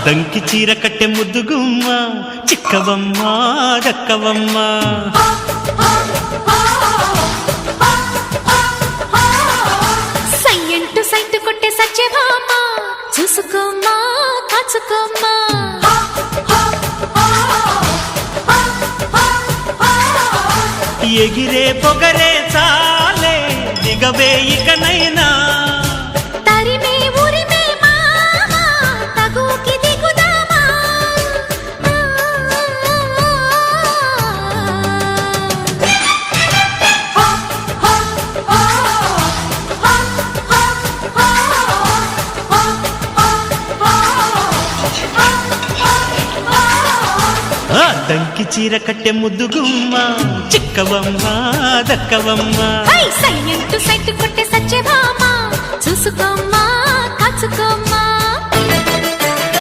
దంకి చీర కట్టె ముద్దుగుమ్మ చిక్కవమ్మ దక్కవమ్మ సయ్యంటు సైటు కొట్టే సత్యభామ చూసుకోమ్మా కాచుకోమ్మా ఎగిరే పొగరే చాలే దిగవే ఇకనైనా తరిమే ఉరిమే మామా తగుకి దిగుదామా దంకి చీర కట్టె ముద్దుగుమ్మ చిక్కవమ్మ దక్కవమ్మ సయ్యంటు సైటు కొట్టే సత్యభామ చూసుకోమ్మా కాచుకోమ్మా